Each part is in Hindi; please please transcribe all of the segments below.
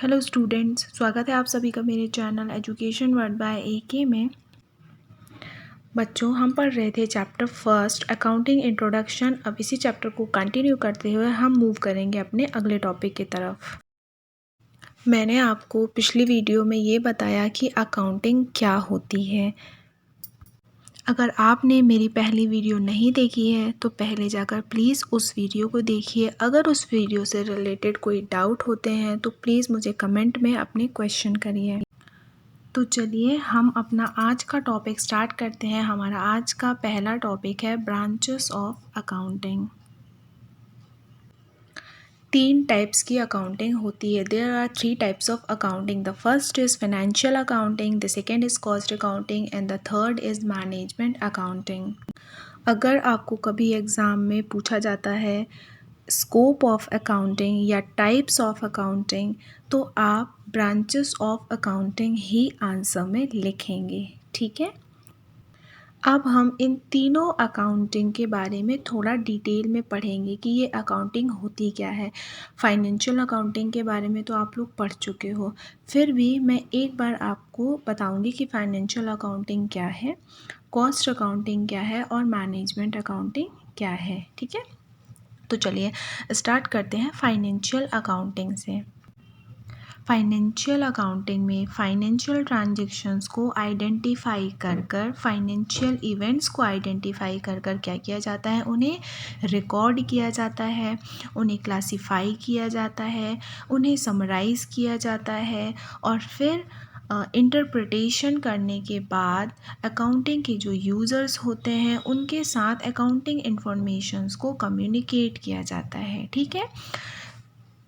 हेलो स्टूडेंट्स, स्वागत है आप सभी का मेरे channel education world by AK में। बच्चों, हम पढ़ रहे थे चैप्टर फर्स्ट अकाउंटिंग इंट्रोडक्शन। अब इसी चैप्टर को कंटिन्यू करते हुए हम मूव करेंगे अपने अगले टॉपिक की तरफ। मैंने आपको पिछली वीडियो में ये बताया कि अकाउंटिंग क्या होती है। अगर आपने मेरी पहली वीडियो नहीं देखी है तो पहले जाकर प्लीज़ उस वीडियो को देखिए। अगर उस वीडियो से रिलेटेड कोई डाउट होते हैं तो प्लीज़ मुझे कमेंट में अपने क्वेश्चन करिए। तो चलिए हम अपना आज का टॉपिक स्टार्ट करते हैं। हमारा आज का पहला टॉपिक है ब्रांचेस ऑफ अकाउंटिंग। 3 टाइप्स की अकाउंटिंग होती है। There are 3 types of accounting. The first is financial accounting, the second is cost accounting and the third is management accounting. अगर आपको कभी एग्ज़ाम में पूछा जाता है स्कोप ऑफ अकाउंटिंग या टाइप्स ऑफ अकाउंटिंग, तो आप ब्रांचेस ऑफ अकाउंटिंग ही आंसर में लिखेंगे, ठीक है। अब हम इन तीनों अकाउंटिंग के बारे में थोड़ा डिटेल में पढ़ेंगे कि ये अकाउंटिंग होती क्या है। फाइनेंशियल अकाउंटिंग के बारे में तो आप लोग पढ़ चुके हो, फिर भी मैं एक बार आपको बताऊंगी कि फाइनेंशियल अकाउंटिंग क्या है, कॉस्ट अकाउंटिंग क्या है और मैनेजमेंट अकाउंटिंग क्या है, ठीक है। तो चलिए स्टार्ट करते हैं फाइनेंशियल अकाउंटिंग से। फाइनेंशियल अकाउंटिंग में फाइनेंशियल ट्रांजैक्शंस को आइडेंटिफाई कर फाइनेंशियल इवेंट्स को आइडेंटिफाई कर क्या किया जाता है, उन्हें रिकॉर्ड किया जाता है, उन्हें क्लासिफाई किया जाता है, उन्हें समराइज़ किया जाता है और फिर इंटरप्रिटेशन करने के बाद अकाउंटिंग के जो यूज़र्स होते हैं उनके साथ अकाउंटिंग इंफॉर्मेशंस को कम्युनिकेट किया जाता है, ठीक है।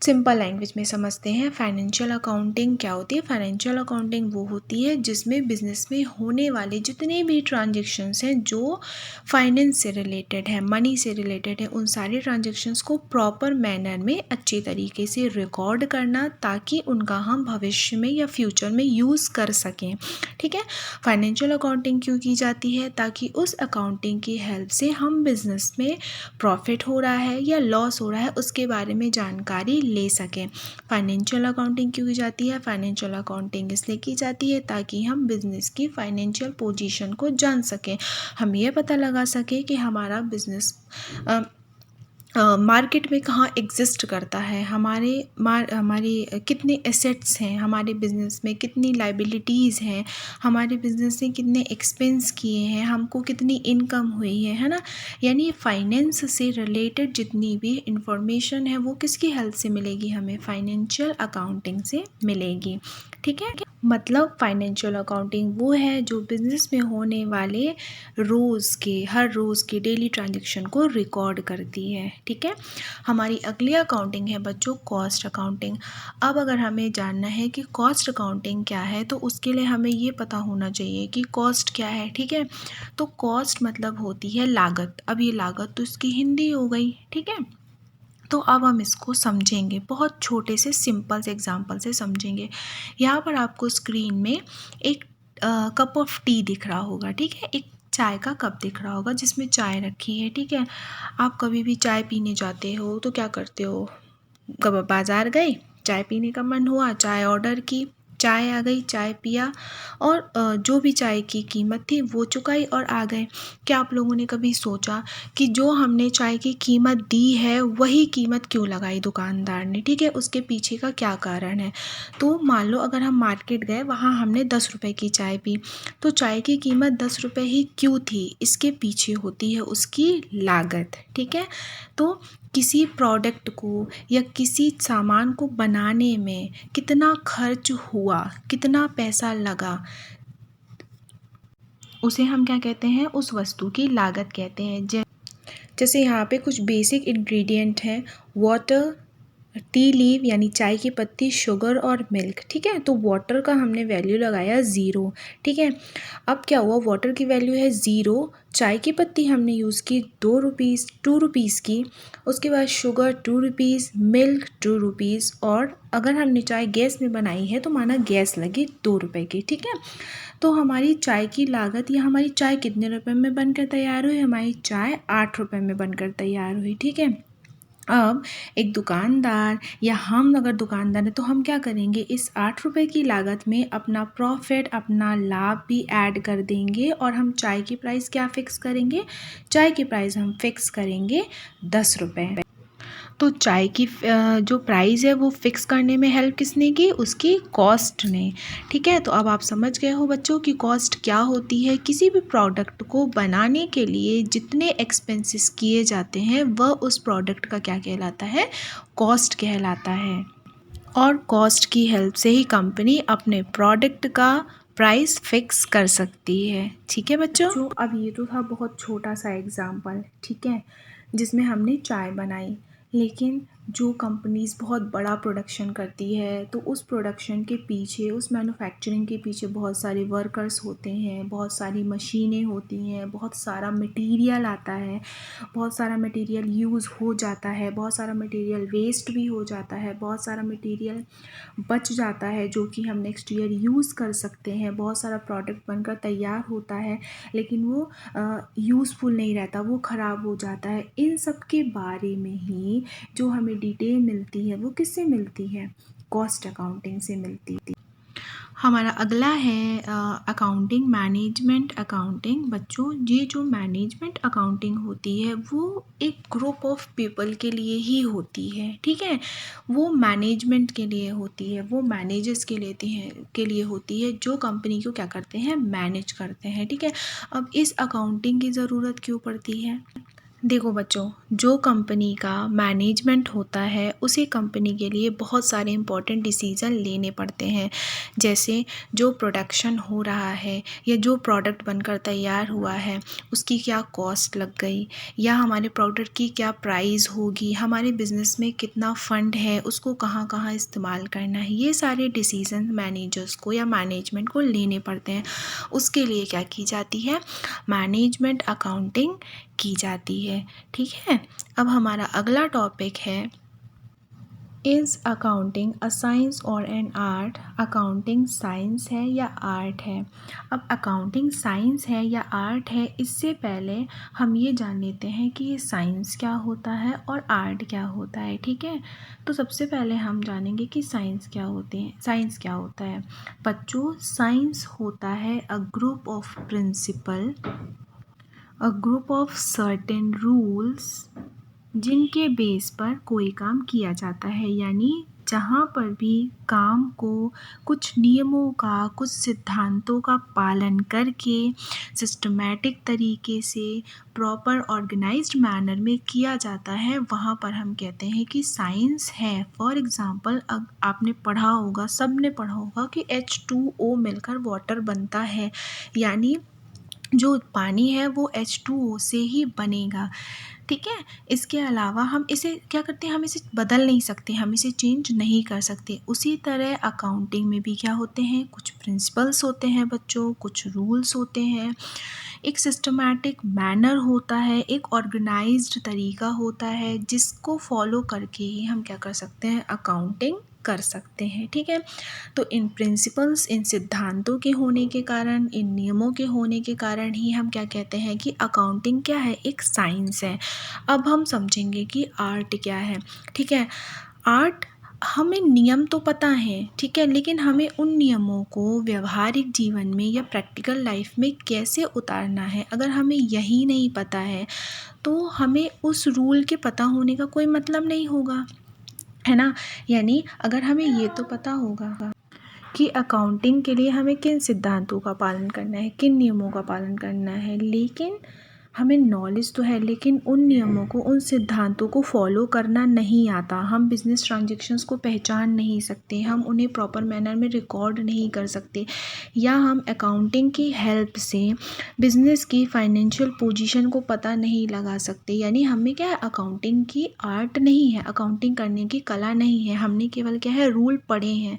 सिंपल लैंग्वेज में समझते हैं फाइनेंशियल अकाउंटिंग क्या होती है। फाइनेंशियल अकाउंटिंग वो होती है जिसमें बिजनेस में होने वाले जितने भी ट्रांजेक्शन्स हैं जो फाइनेंस से रिलेटेड है, मनी से रिलेटेड है, उन सारे ट्रांजेक्शन्स को प्रॉपर मैनर में अच्छे तरीके से रिकॉर्ड करना ताकि उनका हम भविष्य में या फ्यूचर में यूज़ कर सकें, ठीक है। फाइनेंशियल अकाउंटिंग क्यों की जाती है? ताकि उस अकाउंटिंग की हेल्प से हम बिजनेस में प्रॉफिट हो रहा है या लॉस हो रहा है उसके बारे में जानकारी ले सकें। फाइनेंशियल अकाउंटिंग क्यों की जाती है? फाइनेंशियल अकाउंटिंग इसलिए की जाती है ताकि हम बिजनेस की फाइनेंशियल पोजीशन को जान सकें, हम ये पता लगा सकें कि हमारा बिजनेस मार्केट में कहाँ एग्जिस्ट करता है, हमारी कितने एसेट्स हैं, हमारे बिज़नेस में कितनी लाइबिलिटीज़ हैं, हमारे बिज़नेस ने कितने एक्सपेंस किए हैं, हमको कितनी इनकम हुई है ना। यानी फाइनेंस से रिलेटेड जितनी भी इंफॉर्मेशन है वो किसकी हेल्प से मिलेगी? हमें फाइनेंशियल अकाउंटिंग से मिलेगी, ठीक है। मतलब फाइनेंशियल अकाउंटिंग वो है जो बिज़नेस में होने वाले हर रोज़ के डेली ट्रांजैक्शन को रिकॉर्ड करती है, ठीक है। हमारी अगली अकाउंटिंग है बच्चों कॉस्ट अकाउंटिंग। अब अगर हमें जानना है कि कॉस्ट अकाउंटिंग क्या है तो उसके लिए हमें ये पता होना चाहिए कि कॉस्ट क्या है, ठीक है। तो कॉस्ट मतलब होती है लागत। अब ये लागत तो इसकी हिंदी हो गई, ठीक है। तो अब हम इसको समझेंगे, बहुत छोटे से सिंपल से एग्जांपल से समझेंगे। यहाँ पर आपको स्क्रीन में एक कप ऑफ टी दिख रहा होगा, ठीक है। एक चाय का कप दिख रहा होगा जिसमें चाय रखी है, ठीक है। आप कभी भी चाय पीने जाते हो तो क्या करते हो? कब बाज़ार गए, चाय पीने का मन हुआ, चाय ऑर्डर की, चाय आ गई, चाय पिया और जो भी चाय की कीमत थी वो चुकाई और आ गए। क्या आप लोगों ने कभी सोचा कि जो हमने चाय की कीमत दी है वही कीमत क्यों लगाई दुकानदार ने, ठीक है, उसके पीछे का क्या कारण है? तो मान लो अगर हम मार्केट गए, वहाँ हमने 10 रुपए की चाय पी, तो चाय की कीमत 10 रुपए ही क्यों थी? इसके पीछे होती है उसकी लागत, ठीक है। तो किसी प्रोडक्ट को या किसी सामान को बनाने में कितना खर्च हुआ, कितना पैसा लगा, उसे हम क्या कहते हैं? उस वस्तु की लागत कहते हैं। जैसे यहाँ पे कुछ बेसिक इंग्रेडिएंट हैं, वाटर, टी लीव यानी चाय की पत्ती, शुगर और मिल्क, ठीक है। तो वाटर का हमने वैल्यू लगाया 0, ठीक है। अब क्या हुआ? वाटर की वैल्यू है 0, चाय की पत्ती हमने यूज़ की 2 रुपीज़ की, उसके बाद शुगर 2 रुपीज़, मिल्क 2 रुपीज़ और अगर हमने चाय गैस में बनाई है तो माना गैस लगी 2 रुपये की, ठीक है। तो हमारी चाय की लागत या हमारी चाय कितने रुपए में बनकर तैयार हुई? हमारी चाय 8 रुपये में बनकर तैयार हुई, ठीक है। अब एक दुकानदार या हम अगर दुकानदार हैं तो हम क्या करेंगे, इस 8 रुपए की लागत में अपना प्रॉफ़िट, अपना लाभ भी ऐड कर देंगे और हम चाय की प्राइस क्या फ़िक्स करेंगे, चाय की प्राइस हम फ़िक्स करेंगे 10 रुपए। तो चाय की जो प्राइस है वो फ़िक्स करने में हेल्प किसने की, उसकी कॉस्ट ने। ठीक है, तो अब आप समझ गए हो बच्चों कि कॉस्ट क्या होती है। किसी भी प्रोडक्ट को बनाने के लिए जितने एक्सपेंसेस किए जाते हैं वह उस प्रोडक्ट का क्या कहलाता है, कॉस्ट कहलाता है। और कॉस्ट की हेल्प से ही कंपनी अपने प्रोडक्ट का प्राइस फिक्स कर सकती है। ठीक है बच्चों, जो अब ये तो था बहुत छोटा सा एग्जाम्पल, ठीक है, जिसमें हमने चाय बनाई। लेकिन जो कंपनीज़ बहुत बड़ा प्रोडक्शन करती है तो उस प्रोडक्शन के पीछे, उस मैन्युफैक्चरिंग के पीछे बहुत सारे वर्कर्स होते हैं, बहुत सारी मशीनें होती हैं, बहुत सारा मटेरियल आता है, बहुत सारा मटेरियल यूज़ हो जाता है, बहुत सारा मटेरियल वेस्ट भी हो जाता है, बहुत सारा मटेरियल बच जाता है जो कि हम नेक्स्ट ईयर यूज़ कर सकते हैं। बहुत सारा प्रोडक्ट बनकर तैयार होता है लेकिन वो यूज़फुल नहीं रहता, वो ख़राब हो जाता है। इन सब के बारे में ही जो हमें डिटेल मिलती है वो किससे मिलती है, कॉस्ट अकाउंटिंग से मिलती है। हमारा अगला है अकाउंटिंग, मैनेजमेंट अकाउंटिंग। बच्चों, ये जो मैनेजमेंट अकाउंटिंग होती है वो एक ग्रुप ऑफ पीपल के लिए ही होती है। ठीक है, वो मैनेजमेंट के लिए होती है, वो मैनेजर्स के लिए होती है जो कंपनी को क्या करते हैं, मैनेज करते हैं। ठीक है, अब इस अकाउंटिंग की ज़रूरत क्यों पड़ती है। देखो बच्चों, जो कंपनी का मैनेजमेंट होता है उसे कंपनी के लिए बहुत सारे इम्पोर्टेंट डिसीज़न लेने पड़ते हैं। जैसे जो प्रोडक्शन हो रहा है या जो प्रोडक्ट बनकर तैयार हुआ है उसकी क्या कॉस्ट लग गई, या हमारे प्रोडक्ट की क्या प्राइस होगी, हमारे बिज़नेस में कितना फ़ंड है, उसको कहाँ कहाँ इस्तेमाल करना है, ये सारे डिसीज़न मैनेजर्स को या मैनेजमेंट को लेने पड़ते हैं। उसके लिए क्या की जाती है, मैनेजमेंट अकाउंटिंग की जाती है। ठीक है, अब हमारा अगला टॉपिक है, इज़ अकाउंटिंग अ साइंस और एन आर्ट। अकाउंटिंग साइंस है या आर्ट है। अब अकाउंटिंग साइंस है या आर्ट है, इससे पहले हम ये जान लेते हैं कि ये साइंस क्या होता है और आर्ट क्या होता है। ठीक है, तो सबसे पहले हम जानेंगे कि साइंस क्या होते हैं। साइंस क्या होता है बच्चों, साइंस होता है a group of principle, a group of certain rules जिनके बेस पर कोई काम किया जाता है। यानी जहाँ पर भी काम को कुछ नियमों का, कुछ सिद्धांतों का पालन करके सिस्टमैटिक तरीके से प्रॉपर ऑर्गेनाइज्ड मैनर में किया जाता है वहाँ पर हम कहते हैं कि साइंस है। फॉर एग्ज़ाम्पल, अब आपने पढ़ा होगा, सब ने पढ़ा होगा कि H2O मिलकर वाटर बनता है, यानी जो पानी है वो H2O से ही बनेगा। ठीक है, इसके अलावा हम इसे क्या करते हैं, हम इसे बदल नहीं सकते, हम इसे चेंज नहीं कर सकते। उसी तरह अकाउंटिंग में भी क्या होते हैं, कुछ प्रिंसिपल्स होते हैं बच्चों, कुछ रूल्स होते हैं, एक सिस्टमैटिक मैनर होता है, एक ऑर्गेनाइज्ड तरीका होता है जिसको फॉलो करके ही हम क्या कर सकते हैं, अकाउंटिंग कर सकते हैं। ठीक है, तो इन प्रिंसिपल्स, इन सिद्धांतों के होने के कारण, इन नियमों के होने के कारण ही हम क्या कहते हैं कि अकाउंटिंग क्या है, एक साइंस है। अब हम समझेंगे कि आर्ट क्या है। ठीक है, आर्ट, हमें नियम तो पता है, ठीक है, लेकिन हमें उन नियमों को व्यवहारिक जीवन में या प्रैक्टिकल लाइफ में कैसे उतारना है, अगर हमें यही नहीं पता है तो हमें उस रूल के पता होने का कोई मतलब नहीं होगा, है ना। यानी अगर हमें ये तो पता होगा कि अकाउंटिंग के लिए हमें किन सिद्धांतों का पालन करना है, किन नियमों का पालन करना है, लेकिन हमें नॉलेज तो है लेकिन उन नियमों को, उन सिद्धांतों को फॉलो करना नहीं आता, हम बिज़नेस ट्रांजैक्शंस को पहचान नहीं सकते, हम उन्हें प्रॉपर मैनर में रिकॉर्ड नहीं कर सकते, या हम अकाउंटिंग की हेल्प से बिज़नेस की फाइनेंशियल पोजीशन को पता नहीं लगा सकते। यानी हमें क्या है, अकाउंटिंग की आर्ट नहीं है, अकाउंटिंग करने की कला नहीं है, हमने केवल क्या है, रूल पढ़े हैं,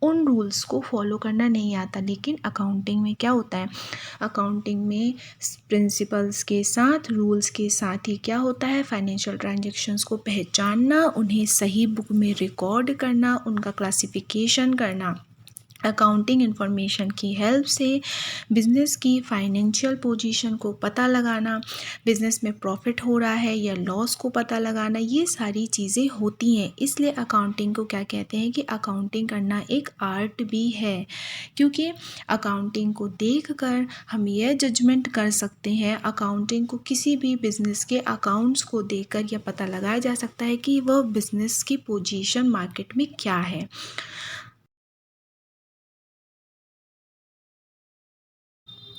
उन रूल्स को फॉलो करना नहीं आता। लेकिन अकाउंटिंग में क्या होता है, अकाउंटिंग में प्रिंसिपल्स के साथ, रूल्स के साथ ही क्या होता है, फाइनेंशियल ट्रांजैक्शंस को पहचानना, उन्हें सही बुक में रिकॉर्ड करना, उनका क्लासिफिकेशन करना, अकाउंटिंग इंफॉर्मेशन की हेल्प से बिज़नेस की फाइनेंशियल पोजीशन को पता लगाना, बिज़नेस में प्रॉफिट हो रहा है या लॉस को पता लगाना, ये सारी चीज़ें होती हैं। इसलिए अकाउंटिंग को क्या कहते हैं कि अकाउंटिंग करना एक आर्ट भी है, क्योंकि अकाउंटिंग को देखकर हम यह जजमेंट कर सकते हैं, अकाउंटिंग को किसी भी बिज़नेस के अकाउंट्स को देखकर यह पता लगाया जा सकता है कि वह बिज़नेस की पोजीशन मार्केट में क्या है।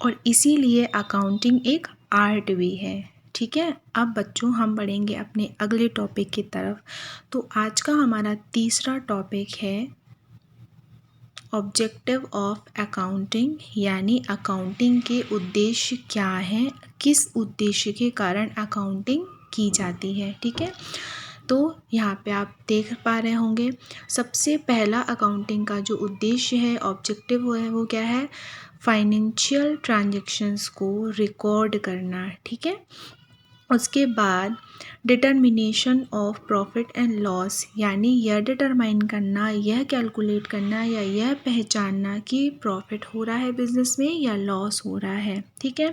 और इसीलिए अकाउंटिंग एक आर्ट भी है। ठीक है, अब बच्चों हम बढ़ेंगे अपने अगले टॉपिक की तरफ। तो आज का हमारा तीसरा टॉपिक है ऑब्जेक्टिव ऑफ अकाउंटिंग, यानी अकाउंटिंग के उद्देश्य क्या हैं, किस उद्देश्य के कारण अकाउंटिंग की जाती है। ठीक है, तो यहाँ पे आप देख पा रहे होंगे, सबसे पहला अकाउंटिंग का जो उद्देश्य है, ऑब्जेक्टिव है, वो क्या है, फाइनेंशियल ट्रांजैक्शंस को रिकॉर्ड करना। ठीक है, उसके बाद determination of profit and loss, यानी यह डिटरमाइन करना, यह कैलकुलेट करना या यह पहचानना कि प्रॉफिट हो रहा है बिजनेस में या लॉस हो रहा है। ठीक है,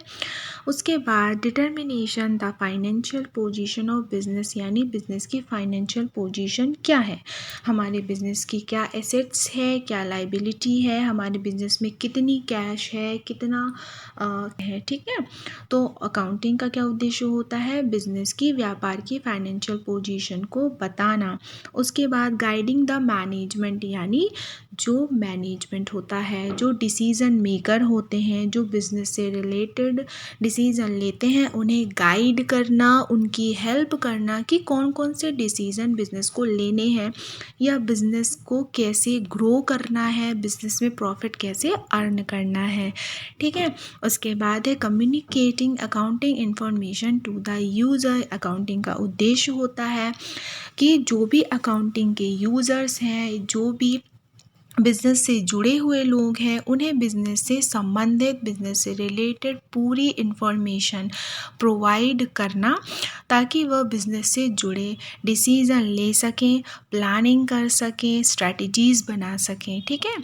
उसके बाद determination the financial position of business, यानी बिजनेस की फाइनेंशियल पोजीशन क्या है, हमारे बिजनेस की क्या एसेट्स है, क्या लाइबिलिटी है, हमारे बिजनेस में कितनी कैश है, कितना है। ठीक है, तो अकाउंटिंग का क्या उद्देश्य होता है, बिजनेस की, व्यापार की फाइनेंशियल पोजीशन को बताना। उसके बाद गाइडिंग द मैनेजमेंट, यानी जो मैनेजमेंट होता है, जो डिसीजन मेकर होते हैं, जो बिजनेस से रिलेटेड डिसीज़न लेते हैं, उन्हें गाइड करना, उनकी हेल्प करना कि कौन कौन से डिसीज़न बिज़नेस को लेने हैं या बिज़नेस को कैसे ग्रो करना है, बिज़नेस में प्रॉफिट कैसे अर्न करना है। ठीक है, उसके बाद है communicating accounting information to the user. Accounting का उद्देश्य होता है कि जो भी अकाउंटिंग के यूज़र्स हैं, जो भी बिज़नेस से जुड़े हुए लोग हैं, उन्हें बिज़नेस से संबंधित, बिज़नेस से रिलेटेड पूरी इन्फॉर्मेशन प्रोवाइड करना, ताकि वह बिज़नेस से जुड़े डिसीज़न ले सकें, प्लानिंग कर सकें, स्ट्रैटेजीज़ बना सकें। ठीक है,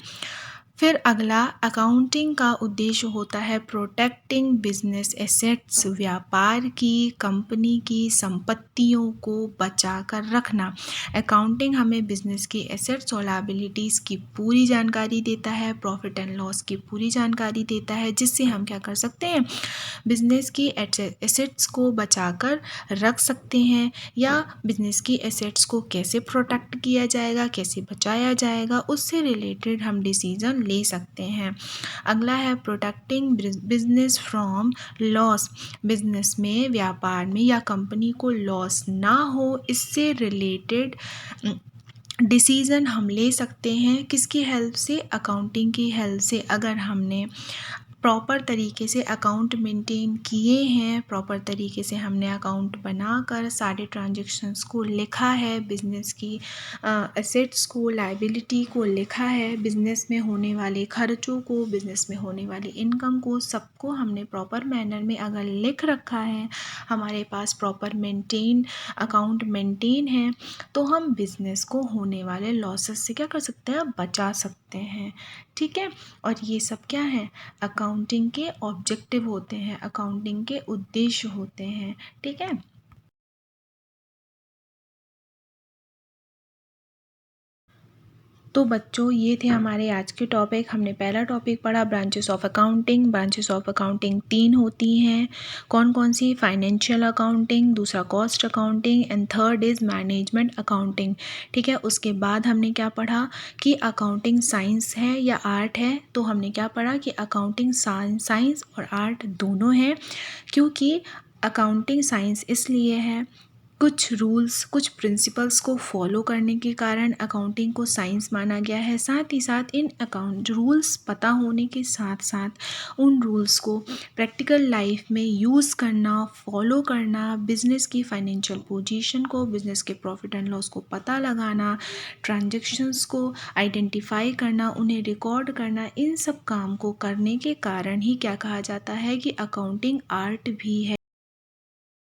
फिर अगला अकाउंटिंग का उद्देश्य होता है प्रोटेक्टिंग बिजनेस एसेट्स, व्यापार की, कंपनी की संपत्तियों को बचा कर रखना। अकाउंटिंग हमें बिजनेस की एसेट्स और लायबिलिटीज़ की पूरी जानकारी देता है, प्रॉफिट एंड लॉस की पूरी जानकारी देता है, जिससे हम क्या कर सकते हैं, बिजनेस की एसेट्स को बचाकर रख सकते हैं, या बिजनेस की एसेट्स को कैसे प्रोटेक्ट किया जाएगा, कैसे बचाया जाएगा, उससे रिलेटेड हम डिसीजन ले सकते हैं। अगला है protecting business from loss, business में, व्यापार में या कंपनी को लॉस ना हो, इससे रिलेटेड डिसीज़न हम ले सकते हैं। किसकी हेल्प से, अकाउंटिंग की हेल्प से। अगर हमने प्रॉपर तरीके से अकाउंट मेंटेन किए हैं, प्रॉपर तरीके से हमने अकाउंट बनाकर सारे ट्रांजैक्शंस को लिखा है, बिजनेस की एसेट्स को, लायबिलिटी को लिखा है, बिजनेस में होने वाले खर्चों को, बिजनेस में होने वाली इनकम को, सबको हमने प्रॉपर मैनर में अगर लिख रखा है, हमारे पास प्रॉपर अकाउंट मेंटेन है, तो हम बिजनेस को होने वाले लॉसेस से क्या कर सकते हैं, बचा सकते हैं। ठीक है, और ये सब क्या है, अकाउंटिंग के ऑब्जेक्टिव होते हैं, अकाउंटिंग के उद्देश्य होते हैं। ठीक है, तो बच्चों ये थे हमारे आज के टॉपिक। हमने पहला टॉपिक पढ़ा branches of accounting. Branches of accounting 3 होती हैं, कौन कौन सी, फाइनेंशियल अकाउंटिंग, दूसरा cost accounting and third is management accounting. ठीक है, उसके बाद हमने क्या पढ़ा कि अकाउंटिंग साइंस है या आर्ट है, तो हमने क्या पढ़ा कि अकाउंटिंग साइंस और आर्ट दोनों हैं, क्योंकि अकाउंटिंग साइंस इसलिए है, कुछ रूल्स, कुछ प्रिंसिपल्स को फॉलो करने के कारण अकाउंटिंग को साइंस माना गया है। साथ ही साथ इन अकाउंट रूल्स पता होने के साथ साथ उन रूल्स को प्रैक्टिकल लाइफ में यूज़ करना, फॉलो करना, बिजनेस की फाइनेंशियल पोजीशन को, बिजनेस के प्रॉफिट एंड लॉस को पता लगाना, ट्रांजैक्शंस को आइडेंटिफाई करना, उन्हें रिकॉर्ड करना, इन सब काम को करने के कारण ही क्या कहा जाता है कि अकाउंटिंग आर्ट भी है।